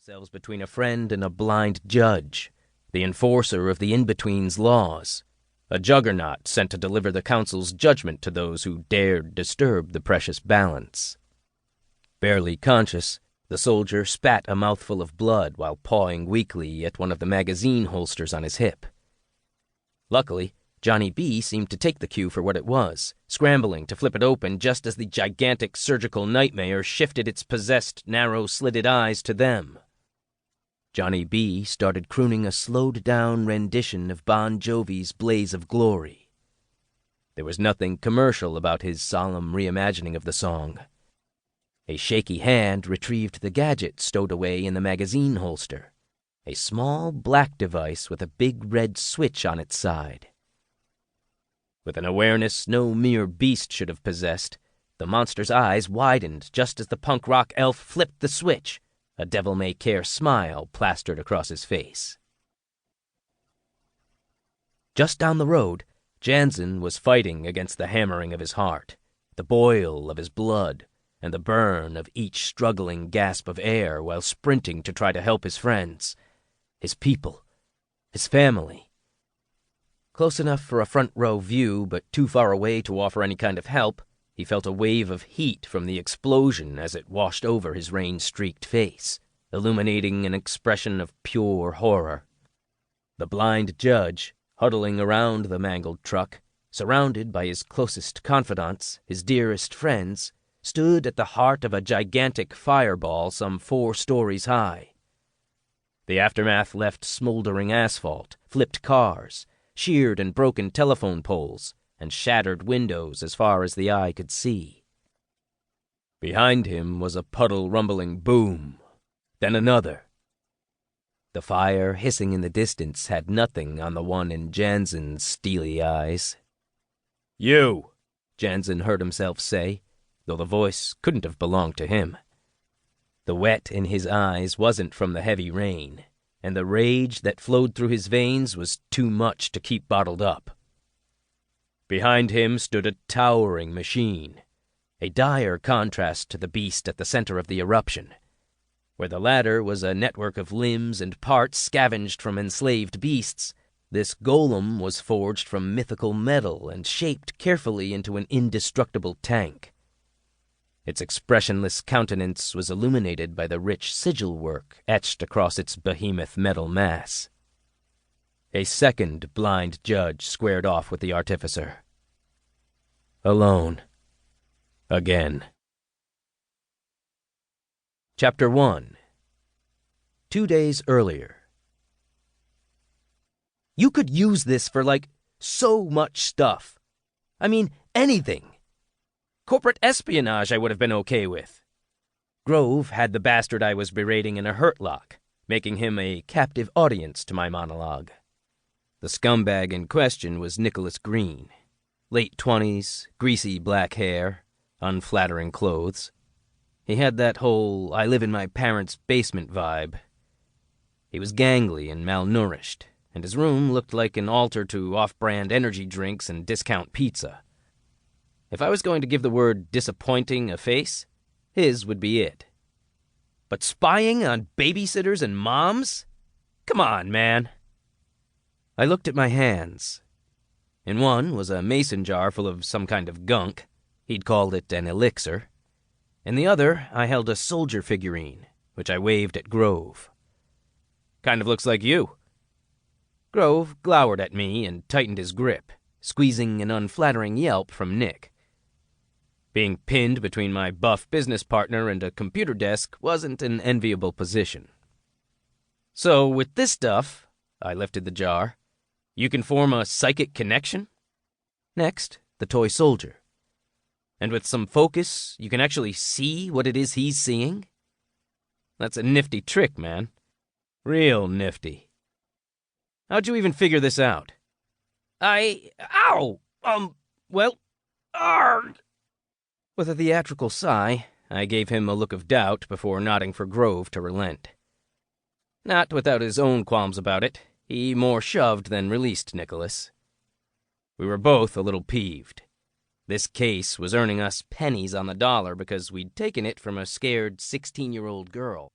themselves between a friend and a blind judge, the enforcer of the in-between's laws, a juggernaut sent to deliver the council's judgment to those who dared disturb the precious balance. Barely conscious, the soldier spat a mouthful of blood while pawing weakly at one of the magazine holsters on his hip. Luckily, Johnny B seemed to take the cue for what it was, scrambling to flip it open just as the gigantic surgical nightmare shifted its possessed, narrow-slitted eyes to them. Johnny B started crooning a slowed-down rendition of Bon Jovi's Blaze of Glory. There was nothing commercial about his solemn reimagining of the song. A shaky hand retrieved the gadget stowed away in the magazine holster, a small black device with a big red switch on its side. With an awareness no mere beast should have possessed, the monster's eyes widened just as the punk rock elf flipped the switch, a devil-may-care smile plastered across his face. Just down the road, Janzen was fighting against the hammering of his heart, the boil of his blood, and the burn of each struggling gasp of air while sprinting to try to help his friends, his people, his family. Close enough for a front-row view, but too far away to offer any kind of help, he felt a wave of heat from the explosion as it washed over his rain-streaked face, illuminating an expression of pure horror. The blind judge, huddling around the mangled truck, surrounded by his closest confidants, his dearest friends, stood at the heart of a gigantic fireball some 4 stories high. The aftermath left smoldering asphalt, flipped cars, sheared and broken telephone poles, and shattered windows as far as the eye could see. Behind him was a puddle-rumbling boom, then another. The fire hissing in the distance had nothing on the one in Janzen's steely eyes. "You," Janzen heard himself say, though the voice couldn't have belonged to him. The wet in his eyes wasn't from the heavy rain, and the rage that flowed through his veins was too much to keep bottled up. Behind him stood a towering machine, a dire contrast to the beast at the center of the eruption. Where the latter was a network of limbs and parts scavenged from enslaved beasts, this golem was forged from mythical metal and shaped carefully into an indestructible tank. Its expressionless countenance was illuminated by the rich sigil work etched across its behemoth metal mass. A second blind judge squared off with the artificer. Alone. Again. Chapter 1. 2 days earlier. You could use this for, so much stuff. I mean, anything. Corporate espionage I would have been okay with. Grove had the bastard I was berating in a hurtlock, making him a captive audience to my monologue. The scumbag in question was Nicholas Green. Late 20s, greasy black hair, unflattering clothes. He had that whole I live in my parents' basement vibe. He was gangly and malnourished, and his room looked like an altar to off-brand energy drinks and discount pizza. If I was going to give the word disappointing a face, his would be it. But spying on babysitters and moms? Come on, man. I looked at my hands. In one was a mason jar full of some kind of gunk. He'd called it an elixir. In the other, I held a soldier figurine, which I waved at Grove. Kind of looks like you. Grove glowered at me and tightened his grip, squeezing an unflattering yelp from Nick. Being pinned between my buff business partner and a computer desk wasn't an enviable position. So with this stuff, I lifted the jar, you can form a psychic connection? Next, the toy soldier. And with some focus, you can actually see what it is he's seeing? That's a nifty trick, man. Real nifty. How'd you even figure this out? Arg! With a theatrical sigh, I gave him a look of doubt before nodding for Grove to relent. Not without his own qualms about it, he more shoved than released Nicholas. We were both a little peeved. This case was earning us pennies on the dollar because we'd taken it from a scared 16-year-old girl.